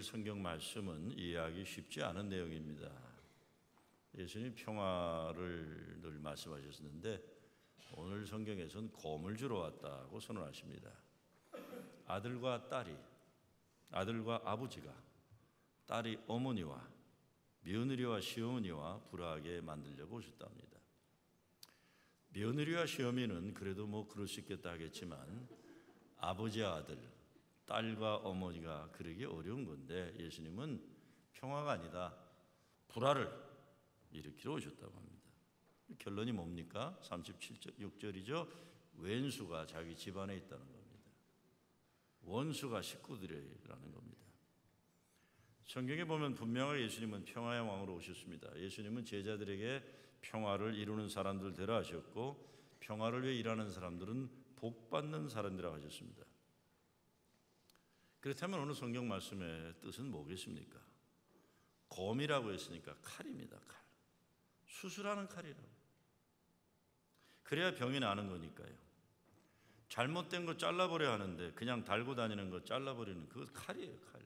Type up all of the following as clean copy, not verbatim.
오늘 성경 말씀은 이해하기 쉽지 않은 내용입니다. 예수님이 평화를 늘 말씀하셨는데 오늘 성경에서는 곰을 주러 왔다고 선언하십니다. 아들과 딸이, 아들과 아버지가, 딸이 어머니와 며느리와 시어머니와 불화하게 만들려고 오셨답니다. 며느리와 시어머니는 그래도 그럴 수 있겠다 하겠지만 아버지와 아들, 딸과 어머니가 그러기 어려운 건데 예수님은 평화가 아니다 불화를 일으키러 오셨다고 합니다. 결론이 뭡니까? 37절이죠. 왼수가 자기 집안에 있다는 겁니다. 원수가 식구들이라는 겁니다. 성경에 보면 분명하게 예수님은 평화의 왕으로 오셨습니다. 예수님은 제자들에게 평화를 이루는 사람들 되라 하셨고 평화를 위해 일하는 사람들은 복 받는 사람이라고 하셨습니다. 그렇다면 오늘 성경 말씀의 뜻은 뭐겠습니까? 곰이라고 했으니까 칼입니다. 칼. 수술하는 칼이라고. 그래야 병이 나는 거니까요. 잘못된 거 잘라버려야 하는데 그냥 달고 다니는 거 잘라버리는 그거 칼이에요. 칼.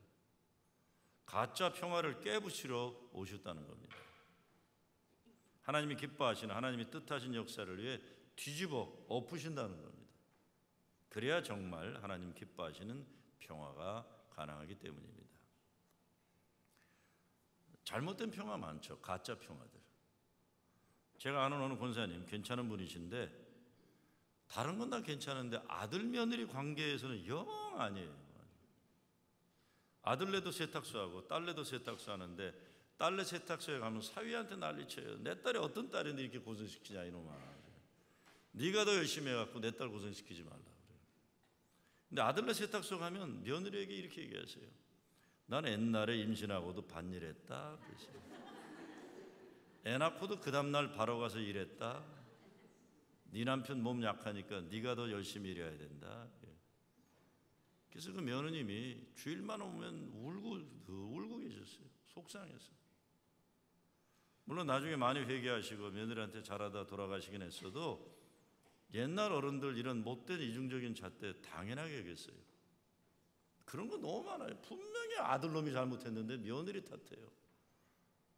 가짜 평화를 깨부시러 오셨다는 겁니다. 하나님이 기뻐하시는 하나님이 뜻하신 역사를 위해 뒤집어 엎으신다는 겁니다. 그래야 정말 하나님 기뻐하시는 평화가 가능하기 때문입니다. 잘못된 평화 많죠. 가짜 평화들. 제가 아는 어느 권사님 괜찮은 분이신데 다른 건 다 괜찮은데 아들 며느리 관계에서는 영 아니에요. 아들네도 세탁소 하고 딸네도 세탁소 하는데 딸네 세탁소에 가면 사위한테 난리쳐요. 내 딸이 어떤 딸인데 이렇게 고생시키냐 이놈아. 네가 더 열심히 해갖고 내 딸 고생시키지 말라 그래요. 근데 아들네 세탁소 가면 며느리에게 이렇게 얘기하세요. 나는 옛날에 임신하고도 밭일했다. 애 낳고도 그 다음날 바로 가서 일했다. 네 남편 몸 약하니까 네가 더 열심히 일해야 된다. 그래서 그 며느님이 주일만 오면 울고 계셨어요. 속상해서. 물론 나중에 많이 회개하시고 며느리한테 잘하다 돌아가시긴 했어도 옛날 어른들 이런 못된 이중적인 잣대 당연하게 여겼어요. 그런 거 너무 많아요. 분명히 아들놈이 잘못했는데 며느리 탓해요.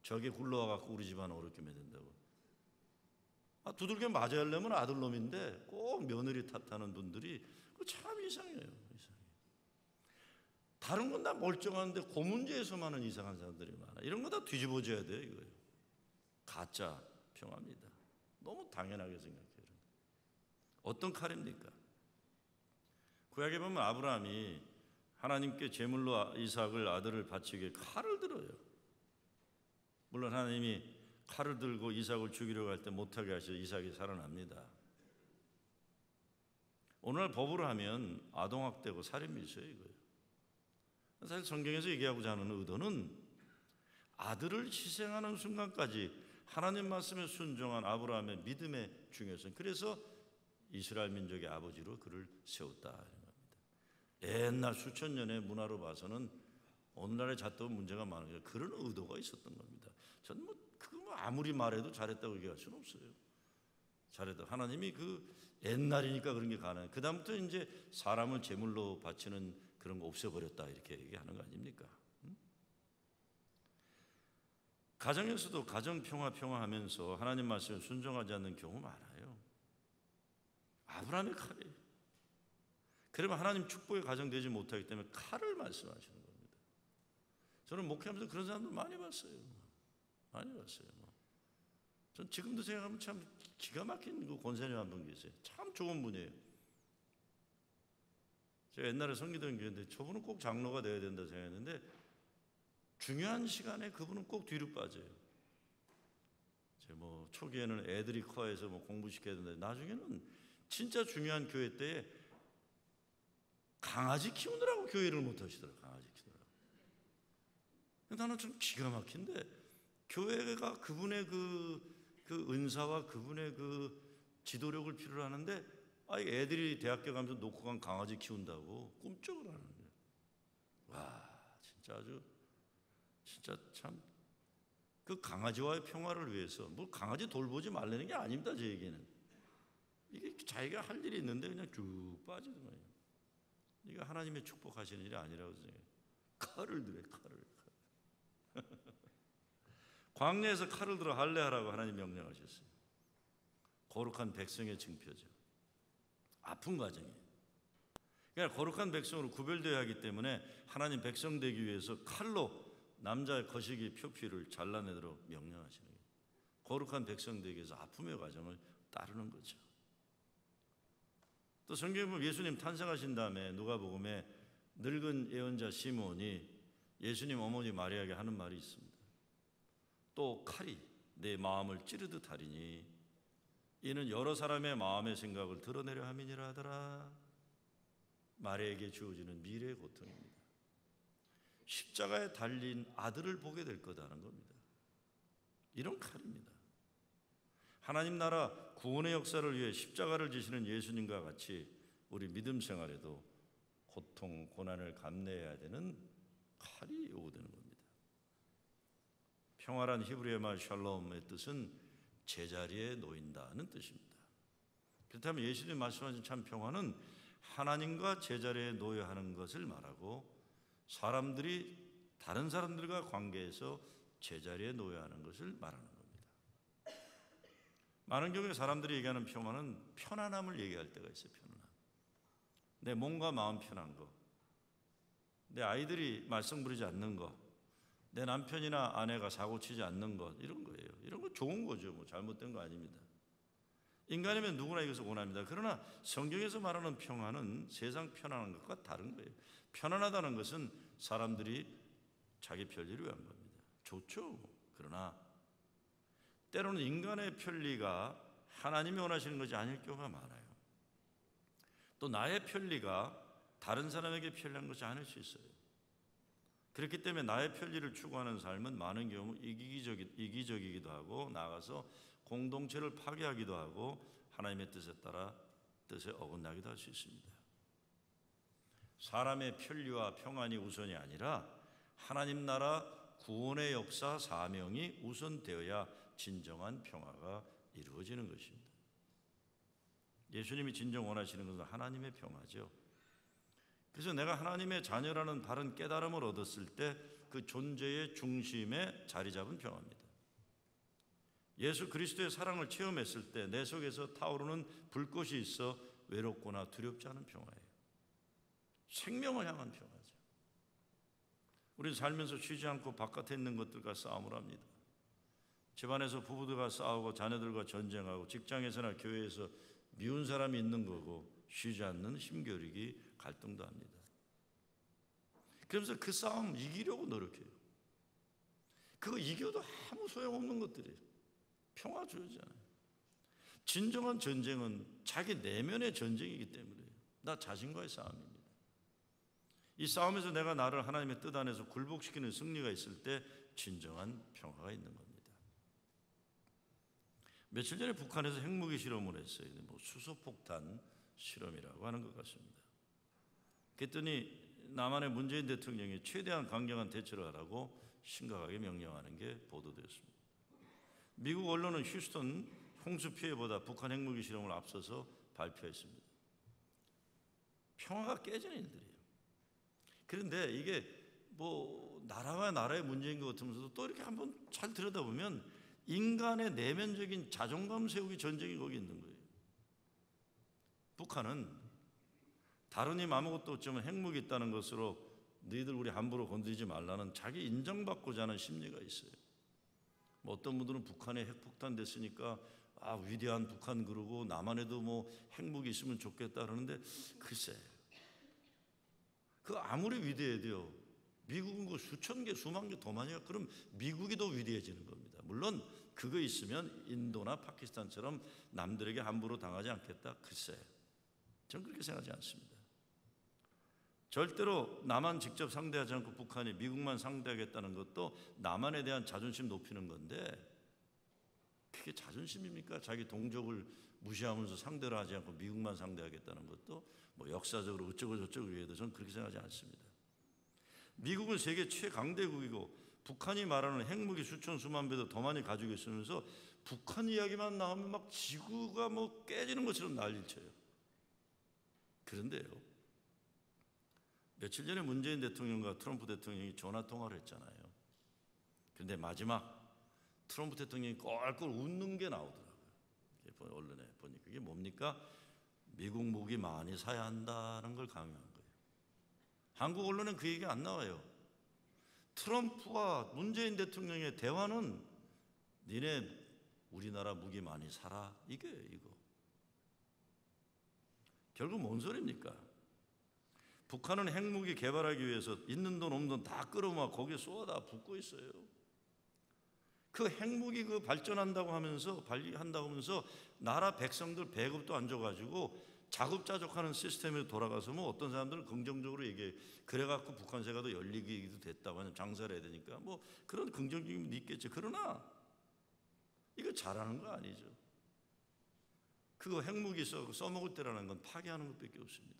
저게 굴러와갖고 우리 집안 어렵게 만든다고. 두들겨 맞아야 하려면 아들놈인데 꼭 며느리 탓하는 분들이 참 이상해요. 이상해요. 다른 건 다 멀쩡한데 그 문제에서만은 이상한 사람들이 많아. 이런 거 다 뒤집어져야 돼요. 이거예요. 가짜 평화입니다. 너무 당연하게 생각해요. 어떤 칼입니까? 구약에 보면 아브라함이 하나님께 제물로 이삭을 아들을 바치기 위해 칼을 들어요. 물론 하나님이 칼을 들고 이삭을 죽이려고 할 때 못하게 하셔서 이삭이 살아납니다. 오늘날 법으로 하면 아동학대고 살인미수예요. 이거예요. 사실 성경에서 얘기하고자 하는 의도는 아들을 희생하는 순간까지 하나님 말씀에 순종한 아브라함의 믿음의 중요성. 그래서 이스라엘 민족의 아버지로 그를 세웠다 이런 겁니다. 옛날 수천 년의 문화로 봐서는 오늘날의 잣도 문제가 많은 게 그런 의도가 있었던 겁니다. 저는 그거 아무리 말해도 잘했다고 얘기할 수는 없어요. 잘했다. 하나님이 옛날이니까 그런 게 가능해요. 그 다음부터 이제 사람을 제물로 바치는 그런 거 없애버렸다 이렇게 얘기하는 거 아닙니까? 가정에서도 가정 평화하면서 하나님 말씀에 순종하지 않는 경우 많아요. 아브라함의 칼이에요. 그러면 하나님 축복의 가정 되지 못하기 때문에 칼을 말씀하시는 겁니다. 저는 목회하면서 그런 사람들 많이 봤어요. 많이 봤어요. 전 지금도 생각하면 참 기가 막힌 그 권사님 한 분 계세요. 참 좋은 분이에요. 제가 옛날에 섬기던 교회인데 저분은 꼭 장로가 되어야 된다 생각했는데 중요한 시간에 그분은 꼭 뒤로 빠져요. 초기에는 애들이 커해서 공부시켜야 되는데 나중에는 진짜 중요한 교회 때에 강아지 키우느라고 교회를 못 하시더라고요. 강아지 키우느라고. 나는 좀 기가 막힌데 교회가 그분의 그 은사와 그분의 그 지도력을 필요로 하는데 애들이 대학교 가면서 놓고 간 강아지 키운다고 꿈쩍을 하는 거예요. 와, 진짜 참 그 강아지와의 평화를 위해서 강아지 돌보지 말라는 게 아닙니다. 제 얘기는 이게 자기가 할 일이 있는데 그냥 쭉 빠지는 거예요. 이게 하나님의 축복하시는 일이 아니라고 생각해요. 칼을 들어, 칼을. 광야에서 칼을 들어 할례하라고 하나님 명령하셨어요. 거룩한 백성의 증표죠. 아픈 과정이에요. 그러니까 거룩한 백성으로 구별되어야 하기 때문에 하나님 백성 되기 위해서 칼로 남자의 거시기 표피를 잘라내도록 명령하시는 거예요. 거룩한 백성 되기 위해서 아픔의 과정을 따르는 거죠. 또 성경에 보면 예수님 탄생하신 다음에 누가복음에 늙은 예언자 시므온이 예수님 어머니 마리아에게 하는 말이 있습니다. 또 칼이 내 마음을 찌르듯 하리니 이는 여러 사람의 마음의 생각을 드러내려 함이니라 하더라. 마리아에게 주어지는 미래의 고통입니다. 십자가에 달린 아들을 보게 될 거다는 겁니다. 이런 칼입니다. 하나님 나라 구원의 역사를 위해 십자가를 지시는 예수님과 같이 우리 믿음 생활에도 고통, 고난을 감내해야 되는 칼이 요구되는 겁니다. 평화란 히브리어 말 샬롬의 뜻은 제자리에 놓인다는 뜻입니다. 그렇다면 예수님이 말씀하신 참 평화는 하나님과 제자리에 놓여야 하는 것을 말하고 사람들이 다른 사람들과 관계에서 제자리에 놓여야 하는 것을 말하는 겁니다. 많은 경우에 사람들이 얘기하는 평화는 편안함을 얘기할 때가 있어요. 편안함. 내 몸과 마음 편한 거, 내 아이들이 말썽 부리지 않는 거, 내 남편이나 아내가 사고치지 않는 것, 이런 거예요. 이런 거 좋은 거죠. 뭐 잘못된 거 아닙니다. 인간이면 누구나 이것을 원합니다. 그러나 성경에서 말하는 평화는 세상 편안한 것과 다른 거예요. 편안하다는 것은 사람들이 자기 편리를 위한 겁니다. 좋죠. 그러나 때로는 인간의 편리가 하나님이 원하시는 것이 아닐 경우가 많아요. 또 나의 편리가 다른 사람에게 편리한 것이 아닐 수 있어요. 그렇기 때문에 나의 편리를 추구하는 삶은 많은 경우 이기적이기도 하고 나아가서 공동체를 파괴하기도 하고 하나님의 뜻에 따라 뜻에 어긋나기도 할 수 있습니다. 사람의 편리와 평안이 우선이 아니라 하나님 나라 구원의 역사 사명이 우선되어야 진정한 평화가 이루어지는 것입니다. 예수님이 진정 원하시는 것은 하나님의 평화죠. 그래서 내가 하나님의 자녀라는 바른 깨달음을 얻었을 때 그 존재의 중심에 자리 잡은 평화입니다. 예수 그리스도의 사랑을 체험했을 때 내 속에서 타오르는 불꽃이 있어 외롭거나 두렵지 않은 평화예요. 생명을 향한 평화죠. 우리는 살면서 쉬지 않고 바깥에 있는 것들과 싸움을 합니다. 집안에서 부부들과 싸우고 자녀들과 전쟁하고 직장에서나 교회에서 미운 사람이 있는 거고 쉬지 않는 힘겨루기 갈등도 합니다. 그러면서 그 싸움 이기려고 노력해요. 그거 이겨도 아무 소용없는 것들이에요. 평화 주어지잖아요. 진정한 전쟁은 자기 내면의 전쟁이기 때문이에요. 나 자신과의 싸움입니다. 이 싸움에서 내가 나를 하나님의 뜻 안에서 굴복시키는 승리가 있을 때 진정한 평화가 있는 겁니다. 며칠 전에 북한에서 핵무기 실험을 했어요. 수소폭탄 실험이라고 하는 것 같습니다. 그랬더니 남한의 문재인 대통령이 최대한 강경한 대처를 하라고 심각하게 명령하는 게 보도되었습니다. 미국 언론은 휴스턴 홍수 피해보다 북한 핵무기 실험을 앞서서 발표했습니다. 평화가 깨지는 일들이에요. 그런데 이게 뭐 나라와 나라의 문제인 것 같으면서도 또 이렇게 한번 잘 들여다보면 인간의 내면적인 자존감 세우기 전쟁이 거기 있는 거예요. 북한은 다른 힘 아무것도 없지만 핵무기 있다는 것으로 너희들 우리 함부로 건드리지 말라는 자기 인정받고자 하는 심리가 있어요. 뭐 어떤 분들은 북한에 핵폭탄 됐으니까 위대한 북한 그러고 남한에도 뭐 핵무기 있으면 좋겠다 그러는데 글쎄 그 아무리 위대해도요 미국은 그 수천 개 수만 개 더 많이 가 그럼 미국이 더 위대해지는 겁니다. 물론 그거 있으면 인도나 파키스탄처럼 남들에게 함부로 당하지 않겠다. 글쎄 전 그렇게 생각하지 않습니다. 절대로 남한 직접 상대하지 않고 북한이 미국만 상대하겠다는 것도 남한에 대한 자존심 높이는 건데 그게 자존심입니까? 자기 동족을 무시하면서 상대를 하지 않고 미국만 상대하겠다는 것도 뭐 역사적으로 어쩌고 저쩌고 위해도 저는 그렇게 생각하지 않습니다. 미국은 세계 최강대국이고 북한이 말하는 핵무기 수천 수만 배도 더 많이 가지고 있으면서 북한 이야기만 나오면 막 지구가 뭐 깨지는 것처럼 난리를 쳐요. 그런데요 며칠 전에 문재인 대통령과 트럼프 대통령이 전화 통화를 했잖아요. 그런데 마지막 트럼프 대통령이 꼴꼴 웃는 게 나오더라고요. 언론에 보니까 그게 뭡니까? 미국 무기 많이 사야 한다는 걸 강요한 거예요. 한국 언론은 그 얘기 안 나와요. 트럼프와 문재인 대통령의 대화는 니네 우리나라 무기 많이 사라 이거예요. 이거 결국 뭔 소리입니까? 북한은 핵무기 개발하기 위해서 있는 돈 없는 돈 다 끌어모아 거기에 쏘아다 붓고 있어요. 그 핵무기 그 발전한다고 하면서 발휘한다고 하면서 나라 백성들 배급도 안 줘가지고 자급자족하는 시스템에 돌아가서 뭐 어떤 사람들은 긍정적으로 얘기해. 그래갖고 북한세가 더 열리기도 됐다고 하면 장사를 해야 되니까 뭐 그런 긍정적인 게 있겠죠. 그러나 이거 잘하는 거 아니죠. 그거 핵무기 써먹을 때라는 건 파괴하는 것밖에 없습니다.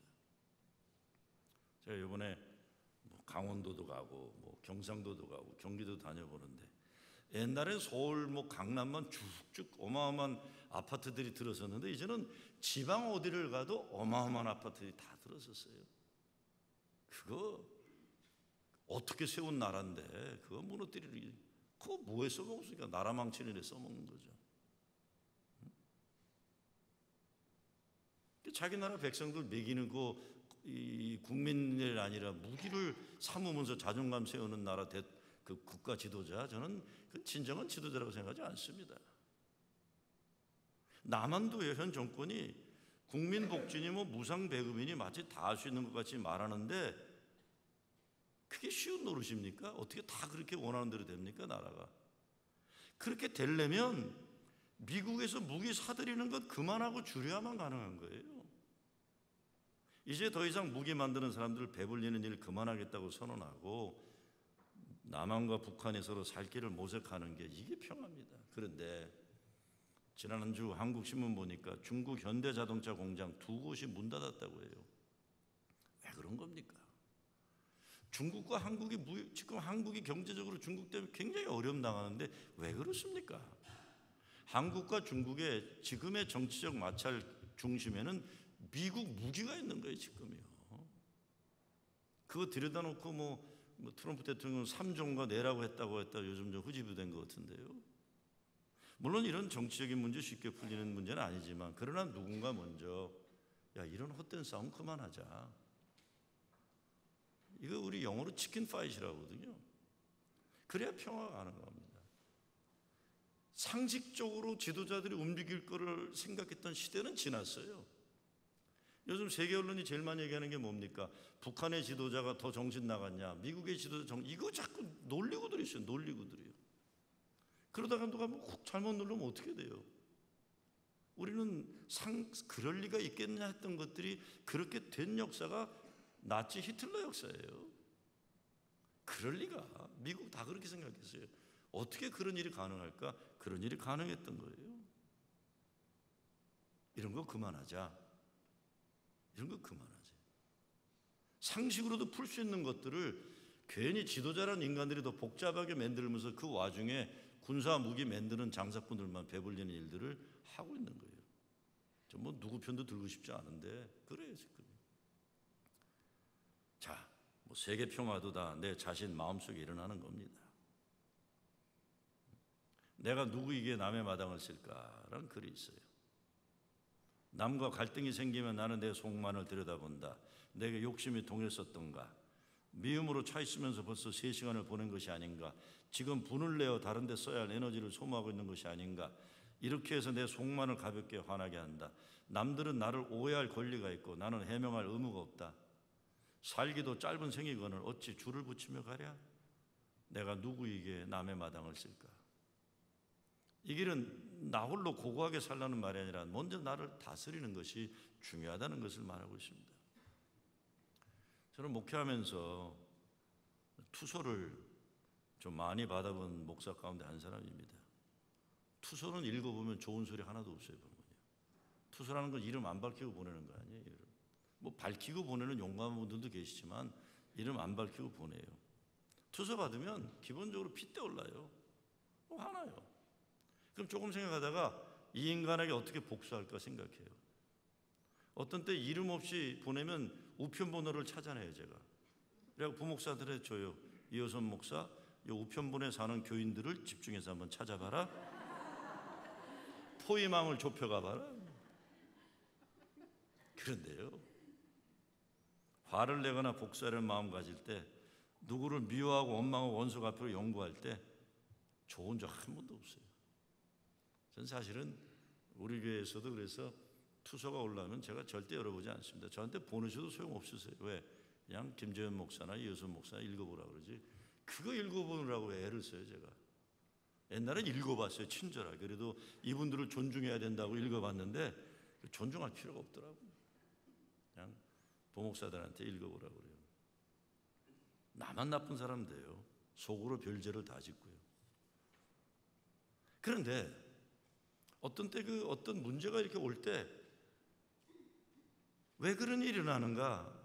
제가 이번에 뭐 강원도도 가고 뭐 경상도도 가고 경기도 다녀보는데 옛날엔 서울 뭐 강남만 쭉쭉 어마어마한 아파트들이 들어섰는데 이제는 지방 어디를 가도 어마어마한 아파트들이 다 들어섰어요. 그거 어떻게 세운 나라인데 그거 무너뜨리는 그거 뭐에 써먹었으니까 나라 망치는 데 써먹는 거죠. 자기 나라 백성들 먹이는 이 국민일 아니라 무기를 삼으면서 자존감 세우는 나라 그 국가 지도자, 저는 그 진정한 지도자라고 생각하지 않습니다. 남한도요, 현 정권이 국민복지니 뭐 무상배급이니 마치 다 할 수 있는 것 같이 말하는데 그게 쉬운 노릇입니까? 어떻게 다 그렇게 원하는 대로 됩니까, 나라가? 그렇게 되려면 미국에서 무기 사들이는 것 그만하고 줄여야만 가능한 거예요. 이제 더 이상 무기 만드는 사람들을 배불리는 일 그만하겠다고 선언하고 남한과 북한이 서로 살 길을 모색하는 게 이게 평화입니다. 그런데 지난주 한국신문 보니까 중국 현대자동차 공장 2곳이 문 닫았다고 해요. 왜 그런 겁니까? 중국과 한국이 지금 한국이 경제적으로 중국 때문에 굉장히 어려움 당하는데 왜 그렇습니까? 한국과 중국의 지금의 정치적 마찰 중심에는 미국 무기가 있는 거예요, 지금이요. 그거 들여다놓고 뭐 트럼프 대통령 3종가 내라고 했다고 요즘 좀 흐지부된 것 같은데요. 물론 이런 정치적인 문제 쉽게 풀리는 문제는 아니지만 그러나 누군가 먼저 야 이런 헛된 싸움 그만하자. 이거 우리 영어로 치킨 파이트라고 하거든요. 그래야 평화가 가능합니다. 상식적으로 지도자들이 움직일 거를 생각했던 시대는 지났어요. 요즘 세계 언론이 제일 많이 얘기하는 게 뭡니까? 북한의 지도자가 더 정신 나갔냐? 미국의 지도자 이거 자꾸 놀리고들 있어요. 놀리고들이요. 그러다가 누가 뭐 잘못 누르면 어떻게 돼요? 우리는 그럴 리가 있겠냐 했던 것들이 그렇게 된 역사가 나치 히틀러 역사예요. 그럴 리가. 미국 다 그렇게 생각했어요. 어떻게 그런 일이 가능할까? 그런 일이 가능했던 거예요. 이런 거 그만하자. 이런 거 그만하자. 상식으로도 풀 수 있는 것들을 괜히 지도자라는 인간들이 더 복잡하게 만들면서 그 와중에 군사 무기 만드는 장사꾼들만 배불리는 일들을 하고 있는 거예요. 저 뭐 누구 편도 들고 싶지 않은데 그래요 지금. 자, 뭐 세계 평화도 다 내 자신 마음속에 일어나는 겁니다. 내가 누구에게 남의 마당을 쓸까라는 글이 있어요. 남과 갈등이 생기면 나는 내 속만을 들여다본다. 내게 욕심이 동했었던가? 미움으로 차 있으면서 벌써 3시간을 보낸 것이 아닌가? 지금 분을 내어 다른 데 써야 할 에너지를 소모하고 있는 것이 아닌가? 이렇게 해서 내 속만을 가볍게 화나게 한다. 남들은 나를 오해할 권리가 있고 나는 해명할 의무가 없다. 살기도 짧은 생이건을 어찌 줄을 붙이며 가랴? 내가 누구에게 남의 마당을 쓸까? 이 길은 나 홀로 고고하게 살라는 말이 아니라 먼저 나를 다스리는 것이 중요하다는 것을 말하고 있습니다. 저는 목회하면서 투소를 좀 많이 받아본 목사 가운데 한 사람입니다. 투소는 읽어보면 좋은 소리 하나도 없어요. 보면요. 투소라는 건 이름 안 밝히고 보내는 거 아니에요. 뭐 밝히고 보내는 용감한 분들도 계시지만 이름 안 밝히고 보내요. 투소 받으면 기본적으로 핏대 올라요. 화나요. 그럼 조금 생각하다가 이 인간에게 어떻게 복수할까 생각해요. 어떤 때 이름 없이 보내면 우편 번호를 찾아내요. 제가 그래서 부목사들에 줘요. 이호선 목사, 이 우편본에 사는 교인들을 집중해서 한번 찾아봐라. 포위망을 좁혀가봐라. 그런데요, 화를 내거나 복수하려는 마음 가질 때, 누구를 미워하고 원망하고 원수 갚으려 연구할 때 좋은 적 한 번도 없어요. 전 사실은 우리 교회에서도 그래서 투서가 올라오면 제가 절대 열어보지 않습니다. 저한테 보내셔도 소용없으세요. 왜? 그냥 김재현 목사나 이호선 목사나 읽어보라고 그러지, 그거 읽어보느라고 애를 써요. 제가 옛날엔 읽어봤어요, 친절하게. 그래도 이분들을 존중해야 된다고 읽어봤는데 존중할 필요가 없더라고요. 그냥 부목사들한테 읽어보라고 그래요. 나만 나쁜 사람 돼요. 속으로 별죄를 다 짓고요. 그런데 어떤 때 어떤 문제가 이렇게 올 때 왜 그런 일이 일어나는가?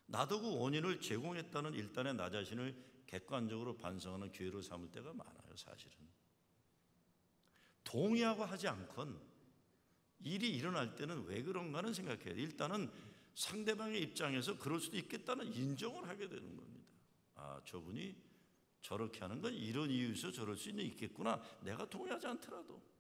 나도 그 원인을 제공했다는 일단의 나 자신을 객관적으로 반성하는 기회로 삼을 때가 많아요. 사실은 동의하고 하지 않건 일이 일어날 때는 왜 그런가는 생각해야 돼요. 일단은 상대방의 입장에서 그럴 수도 있겠다는 인정을 하게 되는 겁니다. 아, 저분이 저렇게 하는 건 이런 이유에서 저럴 수 있겠구나. 내가 동의하지 않더라도.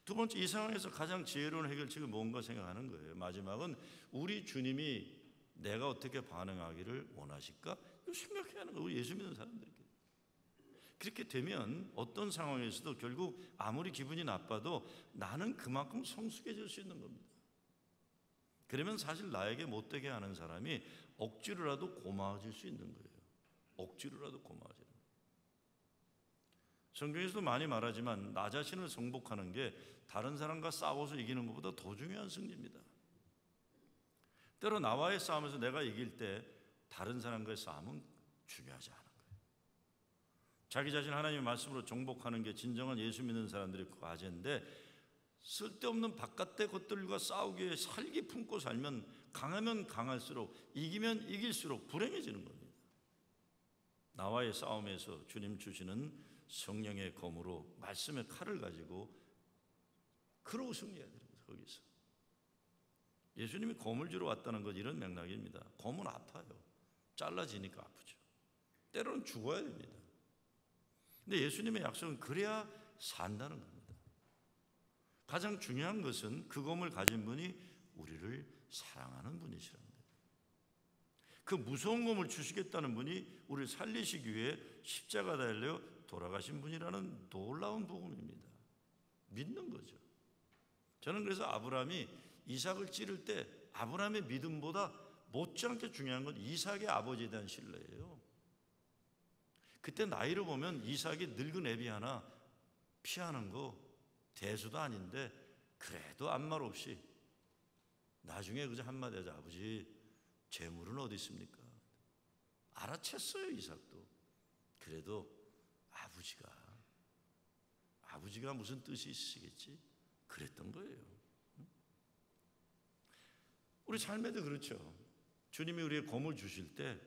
두 번째, 이 상황에서 가장 지혜로운 해결책이 뭔가 생각하는 거예요. 마지막은 우리 주님이 내가 어떻게 반응하기를 원하실까? 이거 생각해야 하는 거예요. 우리 예수 믿는 사람들에게. 그렇게 되면 어떤 상황에서도 결국 아무리 기분이 나빠도 나는 그만큼 성숙해질 수 있는 겁니다. 그러면 사실 나에게 못되게 하는 사람이 억지로라도 고마워질 수 있는 거예요. 억지로라도 고마워지는 거예요. 성경에서도 많이 말하지만 나 자신을 정복하는 게 다른 사람과 싸워서 이기는 것보다 더 중요한 승리입니다. 때로 나와의 싸움에서 내가 이길 때 다른 사람과의 싸움은 중요하지 않은 거예요. 자기 자신 하나님의 말씀으로 정복하는 게 진정한 예수 믿는 사람들의 과제인데, 쓸데없는 바깥의 것들과 싸우기 위해 살기 품고 살면 강하면 강할수록, 이기면 이길수록 불행해지는 겁니다. 나와의 싸움에서 주님 주시는 성령의 검으로 말씀의 칼을 가지고 그러고 승리해야 되는 거예요. 거기서 예수님이 검을 주러 왔다는 것, 이런 맥락입니다. 검은 아파요. 잘라지니까 아프죠. 때로는 죽어야 됩니다. 근데 예수님의 약속은 그래야 산다는 겁니다. 가장 중요한 것은 그 검을 가진 분이 우리를 사랑하는 분이시라는 거예요. 그 무서운 검을 주시겠다는 분이 우리를 살리시기 위해 십자가 달려 돌아가신 분이라는 놀라운 복음입니다. 믿는 거죠. 저는 그래서 아브라함이 이삭을 찌를 때 아브라함의 믿음보다 못지않게 중요한 건 이삭의 아버지에 대한 신뢰예요. 그때 나이로 보면 이삭이 늙은 애비 하나 피하는 거 대수도 아닌데, 그래도 아무 말 없이 나중에 그저 한마디 하자. 아버지, 재물은 어디 있습니까? 알아챘어요, 이삭도. 그래도 아버지가 무슨 뜻이 있으시겠지? 그랬던 거예요. 우리 삶에도 그렇죠. 주님이 우리의 검을 주실 때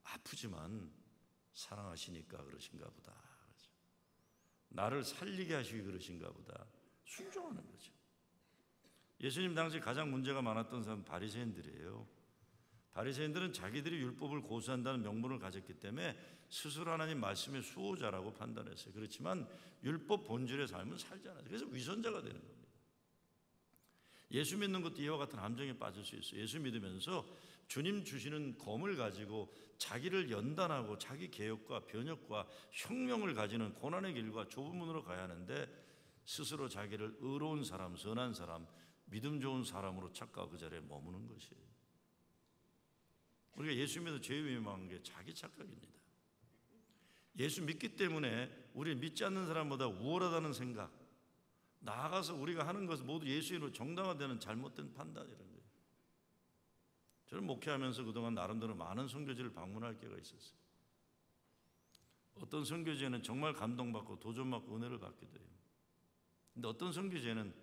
아프지만 사랑하시니까 그러신가 보다. 나를 살리게 하시기 그러신가 보다. 순종하는 거죠. 예수님 당시 가장 문제가 많았던 사람은 바리새인들이에요. 바리새인들은 자기들이 율법을 고수한다는 명분을 가졌기 때문에 스스로 하나님 말씀의 수호자라고 판단했어요. 그렇지만 율법 본질의 삶은 살지 않아요. 그래서 위선자가 되는 겁니다. 예수 믿는 것도 이와 같은 함정에 빠질 수 있어요. 예수 믿으면서 주님 주시는 검을 가지고 자기를 연단하고 자기 개혁과 변혁과 혁명을 가지는 고난의 길과 좁은 문으로 가야 하는데, 스스로 자기를 의로운 사람, 선한 사람, 믿음 좋은 사람으로 착각하고 그 자리에 머무는 것이에요. 우리가 예수 믿어 제일 위험한 게 자기 착각입니다. 예수 믿기 때문에 우리 믿지 않는 사람보다 우월하다는 생각, 나아가서 우리가 하는 것은 모두 예수로 정당화되는 잘못된 판단이라는 거예요. 저는 목회하면서 그동안 나름대로 많은 선교지를 방문할 기회가 있었어요. 어떤 선교지에는 정말 감동받고 도전받고 은혜를 받기도 해요. 근데 어떤 선교지에는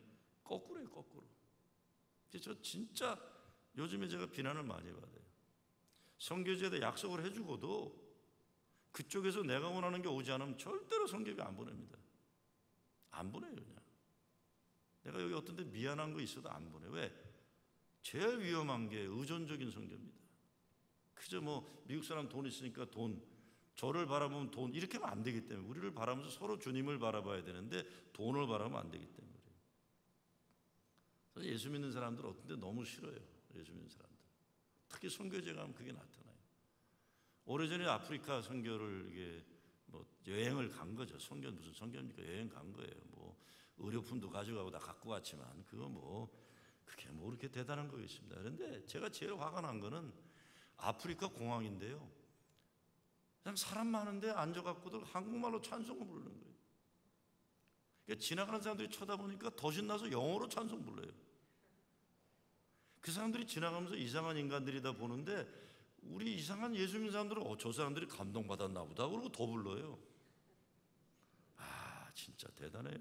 거꾸로예요, 거꾸로. 그래서 저 진짜 요즘에 제가 비난을 많이 받아요. 선교지에다 약속을 해주고도 그쪽에서 내가 원하는 게 오지 않으면 절대로 선교비 안 보냅니다. 안 보내요, 그냥. 내가 여기 어떤 데 미안한 거 있어도 안 보내. 왜? 제일 위험한 게 의존적인 선교입니다. 그저 뭐 미국 사람 돈 있으니까 돈, 저를 바라보면 돈, 이렇게 하면 안 되기 때문에, 우리를 바라보면서 서로 주님을 바라봐야 되는데 돈을 바라보면 안 되기 때문에. 그래서 예수 믿는 사람들 어떤 데 너무 싫어요. 예수 믿는 사람들. 특히 선교제 가면 그게 나타나요. 오래전에 아프리카 선교를 이게 뭐 여행을 간 거죠. 선교 무슨 선교입니까? 여행 간 거예요. 뭐 의료품도 가져가고 다 갖고 갔지만 그거 뭐 그게 뭐 그렇게 대단한 거겠습니다. 그런데 제가 제일 화가 난 거는 아프리카 공항인데요. 그냥 사람 많은데 앉아갖고도 한국말로 찬송을 부르는 거예요. 그러니까 지나가는 사람들이 쳐다보니까 더 신나서 영어로 찬송 불러요. 그 사람들이 지나가면서 이상한 인간들이다 보는데 우리 이상한 예수 믿는 사람들은 저 사람들이 감동받았나 보다 그러고 더 불러요. 아, 진짜 대단해요.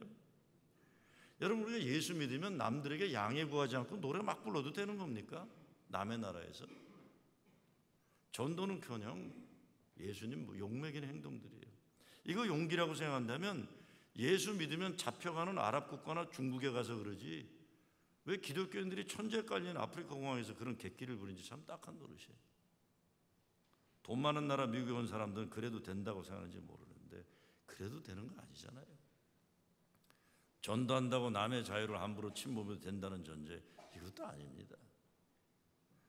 여러분, 우리가 예수 믿으면 남들에게 양해 구하지 않고 노래 막 불러도 되는 겁니까? 남의 나라에서. 전도는커녕 예수님 욕먹이는 행동들이에요. 이거 용기라고 생각한다면 예수 믿으면 잡혀가는 아랍 국가나 중국에 가서 그러지, 왜 기독교인들이 천재 깔린 아프리카 공항에서 그런 객기를 부린지 참 딱한 노릇이에요. 돈 많은 나라 미국에 온 사람들은 그래도 된다고 생각하는지 모르는데 그래도 되는 거 아니잖아요. 전도한다고 남의 자유를 함부로 침범해도 된다는 전제, 이것도 아닙니다.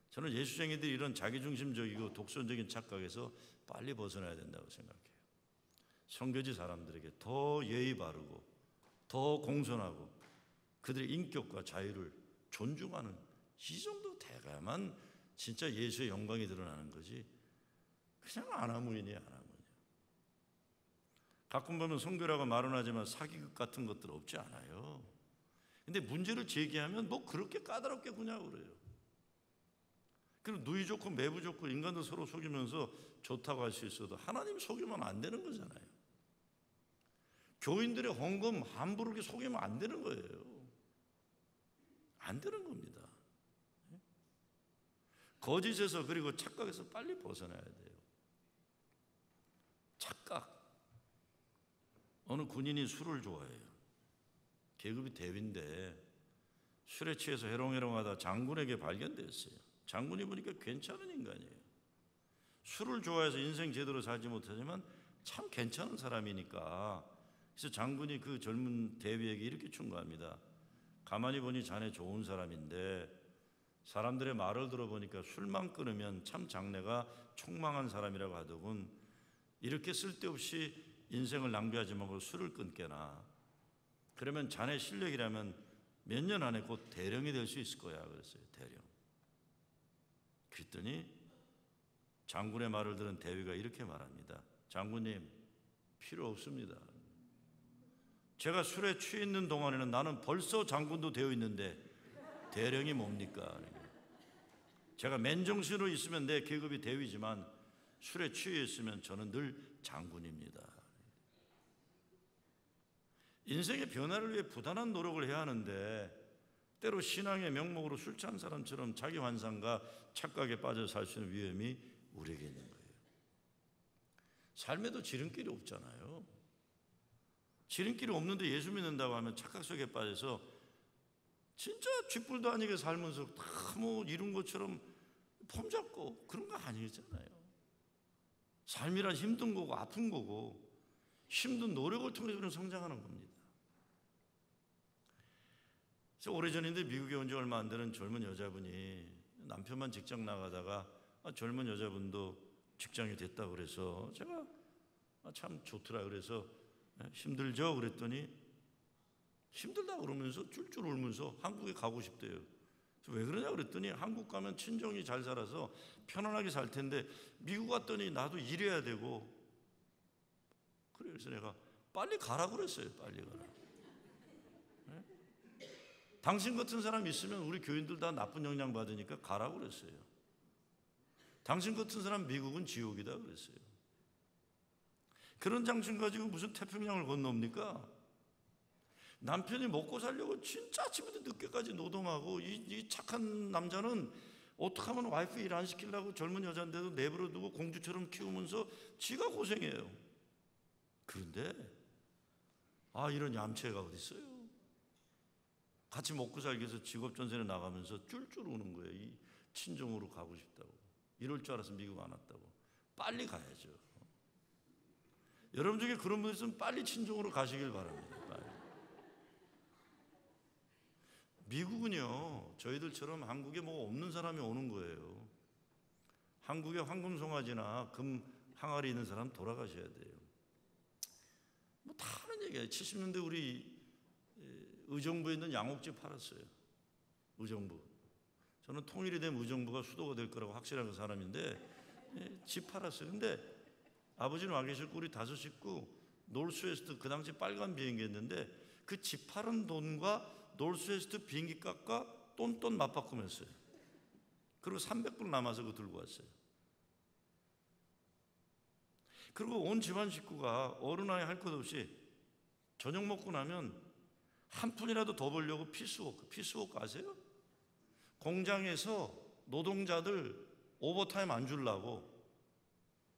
저는 예수쟁이들이 이런 자기중심적이고 독선적인 착각에서 빨리 벗어나야 된다고 생각해요. 선교지 사람들에게 더 예의 바르고 더 공손하고 그들의 인격과 자유를 존중하는 이 정도 돼가야만 진짜 예수의 영광이 드러나는 거지, 그냥 아나무인이야, 아나무인. 가끔 보면 선교라고 말은 하지만 사기극 같은 것들 없지 않아요. 근데 문제를 제기하면 뭐 그렇게 까다롭게 구냐고 그래요. 그리고 누이 좋고 매부 좋고 인간도 서로 속이면서 좋다고 할 수 있어도 하나님 속이면 안 되는 거잖아요. 교인들의 헌금 함부로 이렇게 속이면 안 되는 거예요. 안 되는 겁니다. 거짓에서 그리고 착각에서 빨리 벗어나야 돼요. 착각. 어느 군인이 술을 좋아해요. 계급이 대위인데 술에 취해서 해롱해롱하다 장군에게 발견됐어요. 장군이 보니까 괜찮은 인간이에요. 술을 좋아해서 인생 제대로 살지 못하지만 참 괜찮은 사람이니까, 그래서 장군이 그 젊은 대위에게 이렇게 충고합니다. 가만히 보니 자네 좋은 사람인데 사람들의 말을 들어보니까 술만 끊으면 참 장래가 촉망한 사람이라고 하더군. 이렇게 쓸데없이 인생을 낭비하지 말고 술을 끊게나. 그러면 자네 실력이라면 몇 년 안에 곧 대령이 될 수 있을 거야. 그랬어요. 대령. 그랬더니 장군의 말을 들은 대위가 이렇게 말합니다. 장군님, 필요 없습니다. 제가 술에 취해 있는 동안에는 나는 벌써 장군도 되어 있는데 대령이 뭡니까? 제가 맨정신으로 있으면 내 계급이 대위지만 술에 취해 있으면 저는 늘 장군입니다. 인생의 변화를 위해 부단한 노력을 해야 하는데 때로 신앙의 명목으로 술 취한 사람처럼 자기 환상과 착각에 빠져 살 수 있는 위험이 우리에게 있는 거예요. 삶에도 지름길이 없잖아요. 지름길이 없는데 예수 믿는다고 하면 착각 속에 빠져서 진짜 쥐뿔도 아니게 살면서 다 뭐 이룬 것처럼 폼 잡고 그런 거 아니잖아요. 삶이란 힘든 거고 아픈 거고 힘든 노력을 통해서 우리는 성장하는 겁니다. 그래서 오래전인데 미국에 온 지 얼마 안 되는 젊은 여자분이 남편만 직장 나가다가 젊은 여자분도 직장이 됐다고 그래서 제가 참 좋더라 그래서 힘들죠? 그랬더니 힘들다 그러면서 쫄쫄 울면서 한국에 가고 싶대요. 그래서 왜 그러냐 그랬더니 한국 가면 친정이 잘 살아서 편안하게 살 텐데 미국 갔더니 나도 일해야 되고 그래서 내가 빨리 가라 그랬어요. 빨리 가라. 네? 당신 같은 사람 있으면 우리 교인들 다 나쁜 영향 받으니까 가라 그랬어요. 당신 같은 사람 미국은 지옥이다 그랬어요. 그런 당신 가지고 무슨 태평양을 건넙니까? 남편이 먹고 살려고 진짜 아침부터 늦게까지 노동하고 이 착한 남자는 어떻게 하면 와이프 일 안 시키려고 젊은 여자인데도 내버려 두고 공주처럼 키우면서 지가 고생해요. 그런데 이런 얌체가 어디 있어요? 같이 먹고 살기 위해서 직업 전선에 나가면서 쫄쫄 우는 거예요. 이 친정으로 가고 싶다고. 이럴 줄 알아서 미국 안 왔다고. 빨리 가야죠. 여러분 중에 그런 분들 있으면 빨리 친정으로 가시길 바랍니다. 빨리. 미국은요, 저희들처럼 한국에 뭐 없는 사람이 오는 거예요. 한국에 황금송아지나 금 항아리 있는 사람 돌아가셔야 돼요. 뭐 다 하는 얘기예요. 70년대 우리 의정부에 있는 양옥집 팔았어요. 의정부. 저는 통일이 되면 의정부가 수도가 될 거라고 확실한 사람인데 집 팔았어요. 근데 아버지는 와 계셨고 우리 5 식구 노스웨스트 그 당시 빨간 비행기였는데 그 집 팔은 돈과 노스웨스트 비행기 값과 똔똔 맞바꾸면서요. 그리고 300불 남아서 그거 들고 왔어요. 그리고 온 집안 식구가 어른 아이 할 것 없이 저녁 먹고 나면 한 푼이라도 더 벌려고 피스워크 아세요? 공장에서 노동자들 오버타임 안 주려고,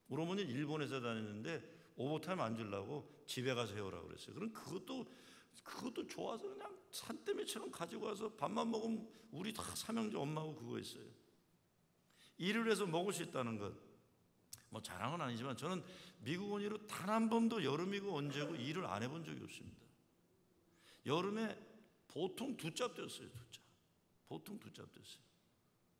우리 어머니 일본에서 다녔는데 오버타임 안 주려고 집에 가서 해오라고 그랬어요. 그럼 그것도 좋아서 그냥 산더미처럼 가지고 와서 밥만 먹으면 우리 다 삼형제 엄마하고 그거 했어요. 일을 해서 먹을 수 있다는 것, 뭐 자랑은 아니지만 저는 미국 온 이후로 단 한 번도 여름이고 언제고 일을 안 해본 적이 없습니다. 여름에 보통 2짭 뛰었어요. 보통 2짭 뛰었어요.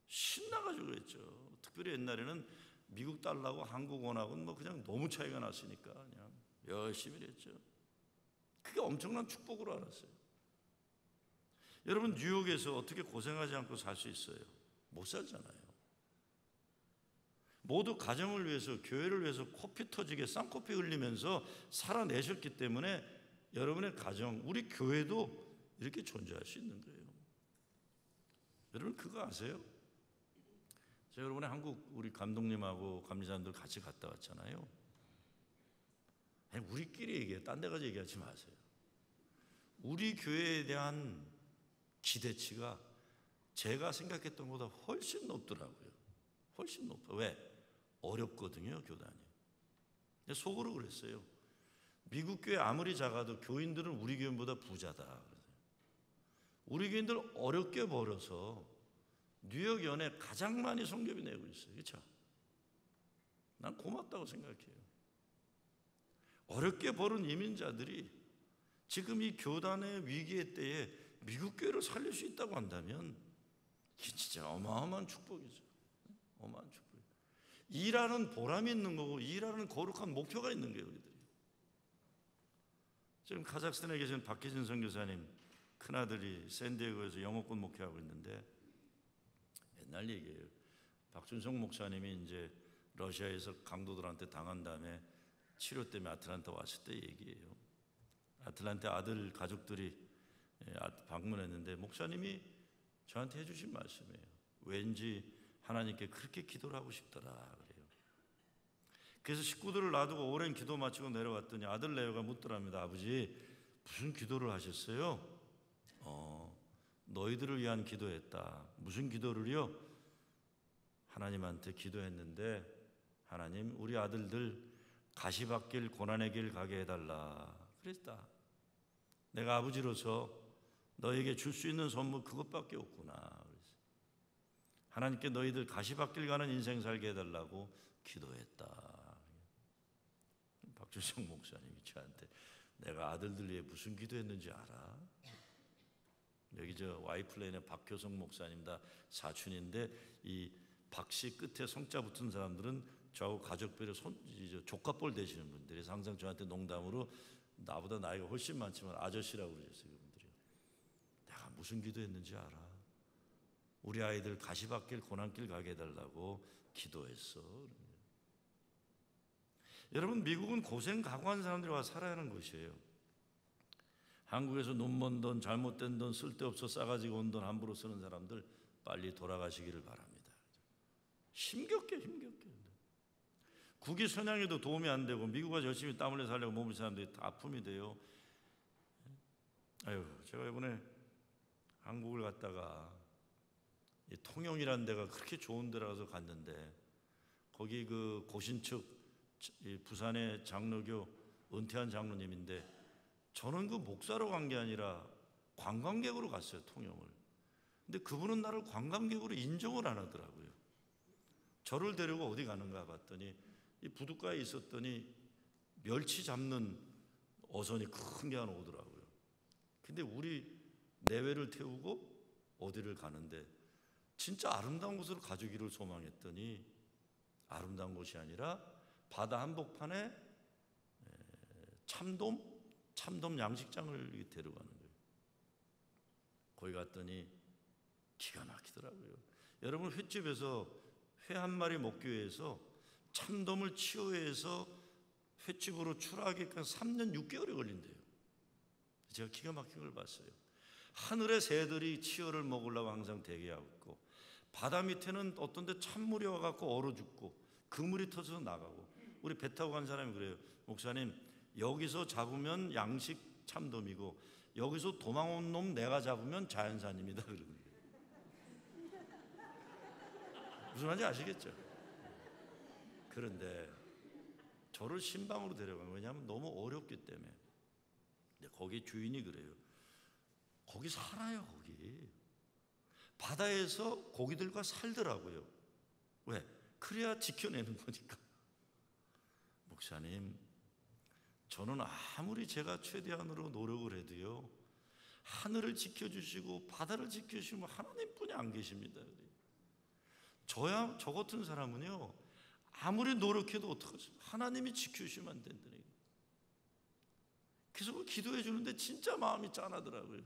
신나가지고 그랬죠. 특별히 옛날에는 미국 달러하고 한국 원하고는 뭐 그냥 너무 차이가 났으니까 그냥 열심히 했죠. 그게 엄청난 축복으로 알았어요. 여러분, 뉴욕에서 어떻게 고생하지 않고 살 수 있어요? 못 살잖아요. 모두 가정을 위해서, 교회를 위해서 코피 터지게 쌍코피 흘리면서 살아내셨기 때문에 여러분의 가정, 우리 교회도 이렇게 존재할 수 있는 거예요. 여러분 그거 아세요? 제가 여러분의 한국 우리 감독님하고 감리자님들 같이 갔다 왔잖아요. 아니, 우리끼리 얘기해요. 딴 데 가서 얘기하지 마세요. 우리 교회에 대한 기대치가 제가 생각했던 것보다 훨씬 높더라고요. 훨씬 높아요. 왜? 어렵거든요, 교단이. 속으로 그랬어요. 미국 교회 아무리 작아도 교인들은 우리 교인보다 부자다. 우리 교인들 어렵게 벌어서 뉴욕 연에 가장 많이 성교비 내고 있어요. 그렇죠? 난 고맙다고 생각해요. 어렵게 벌은 이민자들이 지금 이 교단의 위기의 때에 미국 교회를 살릴 수 있다고 한다면 이게 진짜 어마어마한 축복이죠. 어마어마한 축복. 일하는 보람이 있는 거고 일하는 거룩한 목표가 있는 거예요, 우리들이. 지금 카자흐스탄에 계신 박기진 선교사님 큰아들이 샌디에고에서 영어권 목회하고 있는데 옛날 얘기예요. 박준성 목사님이 이제 러시아에서 강도들한테 당한 다음에 치료 때문에 아틀란타 왔을 때 얘기예요. 아틀란타 아들 가족들이 방문했는데 목사님이 저한테 해주신 말씀이에요. 왠지 하나님께 그렇게 기도를 하고 싶더라 그래요. 그래서 식구들을 놔두고 오랜 기도 마치고 내려왔더니 아들 레오가 묻더랍니다. 아버지, 무슨 기도를 하셨어요? 너희들을 위한 기도했다. 무슨 기도를요? 하나님한테 기도했는데 하나님, 우리 아들들 가시밭길 고난의 길 가게 해달라 그랬다. 내가 아버지로서 너에게 줄 수 있는 선물 그것밖에 없구나. 하나님께 너희들 가시밭길 가는 인생 살게 해달라고 기도했다. 박준성 목사님이 저한테 내가 아들들 위해 무슨 기도했는지 알아? 여기 저 와이플레인의 박효성 목사님 다 사촌인데 이 박씨 끝에 성자 붙은 사람들은 저하고 가족별의 조카뻘 되시는 분들이 항상 저한테 농담으로 나보다 나이가 훨씬 많지만 아저씨라고 그러셨어요. 그분들이. 내가 무슨 기도했는지 알아? 우리 아이들 가시밭길 고난길 가게 해달라고 기도했어. 여러분, 미국은 고생 각오한 사람들이 와서 살아야 하는 곳이에요. 한국에서 돈 번 돈, 잘못된 돈, 쓸데없어 싸가지고 온 돈 함부로 쓰는 사람들 빨리 돌아가시기를 바랍니다. 힘겹게. 국위 선양에도 도움이 안 되고 미국 와서 열심히 땀 흘려 살려고 몸을 사람들이 다 아픔이 돼요. 제가 이번에 한국을 갔다가 이 통영이라는 데가 그렇게 좋은 데라서 갔는데 거기 그 고신측 부산의 장로교 은퇴한 장로님인데 저는 그 목사로 간 게 아니라 관광객으로 갔어요, 통영을. 근데 그분은 나를 관광객으로 인정을 안 하더라고요. 저를 데리고 어디 가는가 봤더니 이 부둣가에 있었더니 멸치 잡는 어선이 큰 게 하나 오더라고요. 근데 우리 내외를 태우고 어디를 가는데 진짜 아름다운 곳으로 가주기를 소망했더니 아름다운 곳이 아니라 바다 한복판에 참돔 양식장을 데려가는 거예요. 거기 갔더니 기가 막히더라고요. 여러분, 횟집에서 회 한 마리 먹기 위해서 참돔을 치어해서 횟집으로 출하하기까지 3년 6개월이 걸린대요. 제가 기가 막힌 걸 봤어요. 하늘의 새들이 치어를 먹으려고 항상 대기하고 있고, 바다 밑에는 어떤 데 찬물이 와갖고 얼어 죽고 그물이 터져서 나가고. 우리 배 타고 간 사람이 그래요. 목사님, 여기서 잡으면 양식 참돔이고 여기서 도망온 놈 내가 잡으면 자연산입니다. 그러는 거예요. 무슨 말인지 아시겠죠? 그런데 저를 신방으로 데려간 거예요. 왜냐하면 너무 어렵기 때문에. 근데 거기 주인이 그래요. 거기 살아요. 거기 바다에서 고기들과 살더라고요. 왜? 그래야 지켜내는 거니까. 목사님, 저는 아무리 제가 최대한으로 노력을 해도요, 하늘을 지켜주시고 바다를 지켜주시면 하나님뿐이 안 계십니다. 저 같은 사람은요, 아무리 노력해도 어떡하겠어요? 하나님이 지켜주시면 안 된다는. 계속 기도해 주는데 진짜 마음이 짠하더라고요.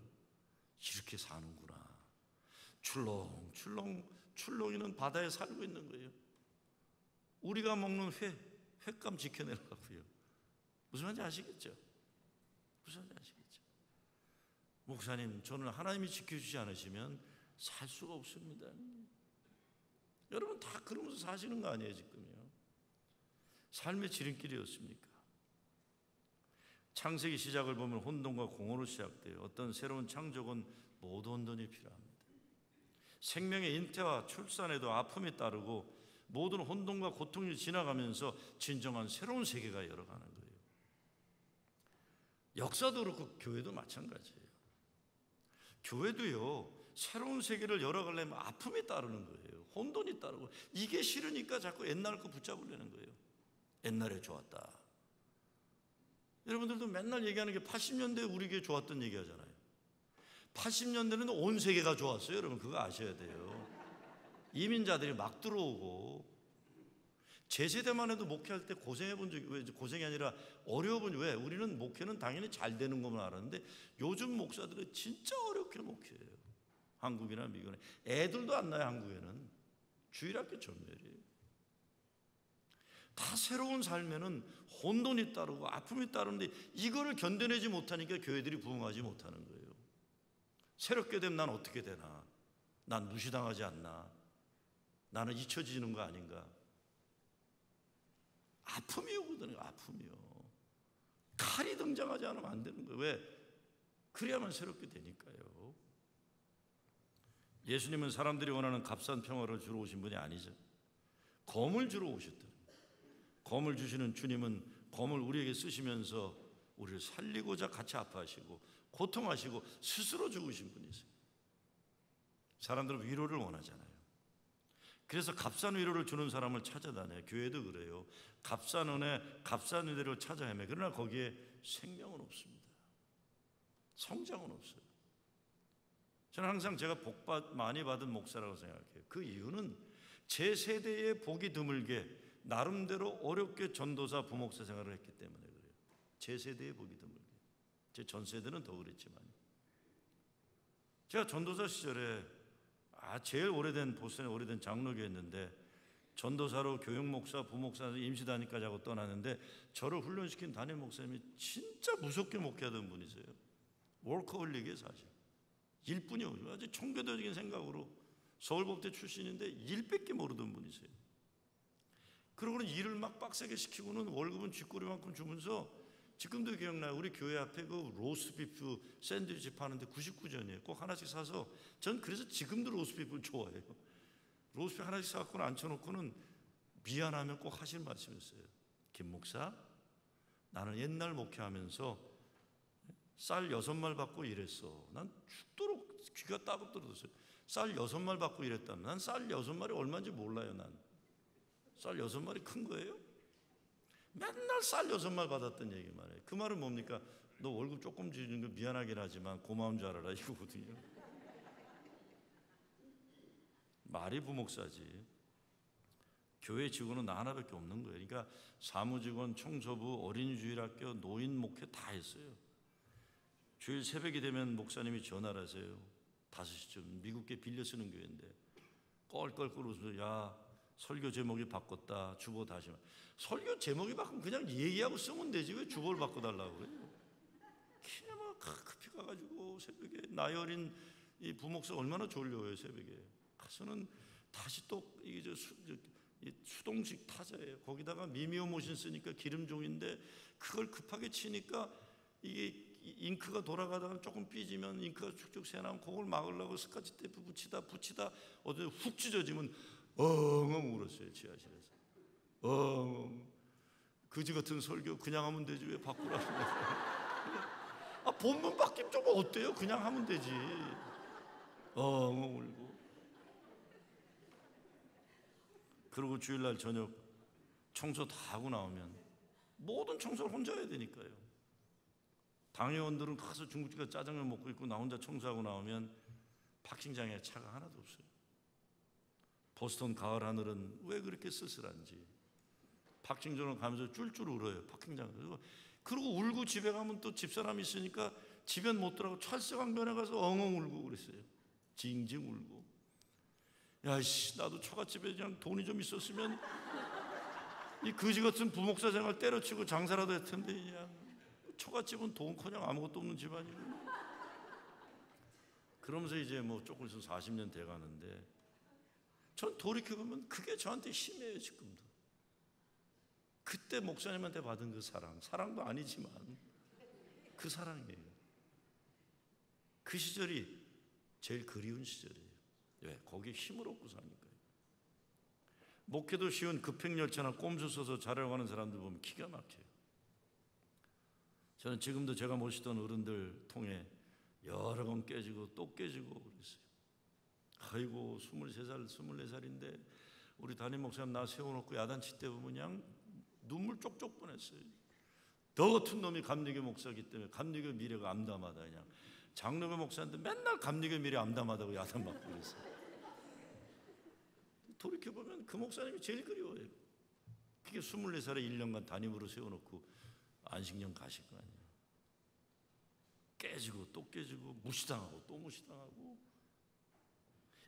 이렇게 사는구나. 출렁이는 바다에 살고 있는 거예요. 우리가 먹는 횟감 지켜내려고요. 무슨 말인지 아시겠죠? 무슨 말인지 아시겠죠? 목사님, 저는 하나님이 지켜주지 않으시면 살 수가 없습니다. 여러분 다 그러면서 사시는 거 아니에요 지금요? 삶의 지름길이었습니까? 창세기 시작을 보면 혼돈과 공허로 시작돼요. 어떤 새로운 창조건 모두 혼돈이 필요합니다. 생명의 잉태와 출산에도 아픔이 따르고 모든 혼돈과 고통이 지나가면서 진정한 새로운 세계가 열어가는 거예요. 역사도 그렇고 교회도 마찬가지예요. 교회도요, 새로운 세계를 열어가려면 아픔이 따르는 거예요. 혼돈이 따르고. 이게 싫으니까 자꾸 옛날 거 붙잡으려는 거예요. 옛날에 좋았다. 여러분들도 맨날 얘기하는 게 80년대에 우리 교회 좋았던 얘기 하잖아요. 80년대는 온 세계가 좋았어요. 여러분 그거 아셔야 돼요. 이민자들이 막 들어오고, 제 세대만 해도 목회할 때 고생해 본 적이, 왜 고생이 아니라 어려워 본 적이, 왜? 우리는 목회는 당연히 잘 되는 것만 알았는데 요즘 목사들은 진짜 어렵게 목회해요. 한국이나 미국이나. 애들도 안 나요. 한국에는 주일학교 전멸이에요. 다 새로운 삶에는 혼돈이 따르고 아픔이 따르는데 이거를 견뎌내지 못하니까 교회들이 부흥하지 못하는 거예요. 새롭게 되면 난 어떻게 되나? 난 무시당하지 않나? 나는 잊혀지는 거 아닌가? 아픔이 오거든요. 아픔이요. 칼이 등장하지 않으면 안 되는 거예요. 왜? 그래야만 새롭게 되니까요. 예수님은 사람들이 원하는 값싼 평화를 주러 오신 분이 아니죠. 검을 주러 오셨더니, 검을 주시는 주님은 검을 우리에게 쓰시면서 우리를 살리고자 같이 아파하시고 고통하시고 스스로 죽으신 분이세요. 사람들은 위로를 원하잖아요. 그래서 값싼 위로를 주는 사람을 찾아다녀요. 교회도 그래요. 값싼 은혜, 값싼 위로를 찾아 헤매. 그러나 거기에 생명은 없습니다. 성장은 없어요. 저는 항상 제가 복 많이 받은 목사라고 생각해요. 그 이유는 제 세대에 복이 드물게 나름대로 어렵게 전도사, 부목사 생활을 했기 때문에 그래요. 제 세대에 복이 드물게. 제 전 세대는 더 그랬지만, 제가 전도사 시절에 제일 오래된 보스턴의 오래된 장로교였는데, 전도사로 교육목사, 부목사, 임시단위까지 하고 떠났는데 저를 훈련시킨 담임 목사님이 진짜 무섭게 목회하던 분이세요. 워커홀릭이에요. 사실 일뿐이 없어요. 아주 청교도적인 생각으로 서울법대 출신인데 일밖에 모르던 분이세요. 그러고는 일을 막 빡세게 시키고는 월급은 쥐꼬리만큼 주면서, 지금도 기억나요. 우리 교회 앞에 그 로스비프 샌드위치 파는데 99전이에요. 꼭 하나씩 사서, 전 그래서 지금도 로스비프를 좋아해요. 로스비프 하나씩 사갖고는 앉혀놓고는 미안하면 꼭 하실 말씀이었어요. 김 목사, 나는 옛날 목회하면서 쌀 6말 받고 일했어. 난 죽도록 귀가 따갑 떨어졌어요. 쌀 6말 받고 일했다면 난 쌀 6말이 얼마인지 몰라요. 난 쌀 6마리 큰 거예요? 맨날 쌀 6마리 받았던 얘기만 해요. 그 말은 뭡니까? 너 월급 조금 주는 거 미안하긴 하지만 고마운 줄 알아라 이거거든요. 말이 부목사지. 교회 직원은 나 하나밖에 없는 거예요. 그러니까 사무직원, 청소부, 어린이주일학교, 노인 목회 다 했어요. 주일 새벽이 되면 목사님이 전화를 하세요. 5시쯤 미국계 빌려 쓰는 교회인데 껄껄껄 웃으면서 야 설교 제목이 바꿨다. 주보 다시 설교 제목이 바꾸면 그냥 얘기하고 쓰면 되지 왜 주보를 바꿔달라고 그래요. 그냥 막 급히 가가지고 새벽에 나이 어린 이 부목사 얼마나 졸려요. 새벽에 가서는 다시 또 이게 수동식 타자예요. 거기다가 미미오 모신 쓰니까 기름종인데 그걸 급하게 치니까 이게 잉크가 돌아가다가 조금 삐지면 잉크가 쭉쭉 새나면 그걸 막으려고 스카치 테이프 붙이다 어디 훅 찢어지면 엉엉 울었어요. 지하실에서 엉엉. 그지 같은 설교 그냥 하면 되지 왜 바꾸라고 아 본문 바뀌면 좀 어때요? 그냥 하면 되지. 엉엉 울고. 그리고 주일날 저녁 청소 다 하고 나오면 모든 청소를 혼자 해야 되니까요. 당회원들은 가서 중국집에 짜장면 먹고 있고 나 혼자 청소하고 나오면 파킹장에 차가 하나도 없어요. 보스턴 가을 하늘은 왜 그렇게 쓸쓸한지 파킹장을 가면서 쫄쫄 울어요. 파킹장에서. 그리고 울고 집에 가면 또 집사람이 있으니까 집엔 못 들어가고 철새강변에 가서 엉엉 울고 그랬어요. 징징 울고. 야이씨 나도 처갓집에 그냥 돈이 좀 있었으면 이 거지 같은 부목사 생활 때려치고 장사라도 했을 텐데 그냥 처갓집은 돈커녕 아무것도 없는 집안이고. 그러면서 이제 뭐 조금 있으면 40년 돼가는데 전 돌이켜보면 그게 저한테 힘이에요. 지금도 그때 목사님한테 받은 그 사랑도 아니지만 그 사랑이에요. 그 시절이 제일 그리운 시절이에요. 왜? 거기에 힘을 얻고 사니까요. 목회도 쉬운 급행열차나 꼼수 써서 자려고 하는 사람들 보면 기가 막혀요. 저는 지금도 제가 모시던 어른들 통해 여러 번 깨지고 또 깨지고 그랬어요. 아이고 23살, 24살인데 우리 담임 목사님 나 세워놓고 야단칠 때 보면 그냥 눈물 쪽쪽 뻔했어요. 너 같은 놈이 감리교 목사기 때문에 감리교 미래가 암담하다. 그냥 장로교 목사한테 맨날 감리교 미래 암담하다고 야단맞고 그랬어요. 돌이켜보면 그 목사님이 제일 그리워요. 그게 24살에 1년간 담임으로 세워놓고 안식년 가실 거 아니에요. 깨지고 또 깨지고 무시당하고 또 무시당하고.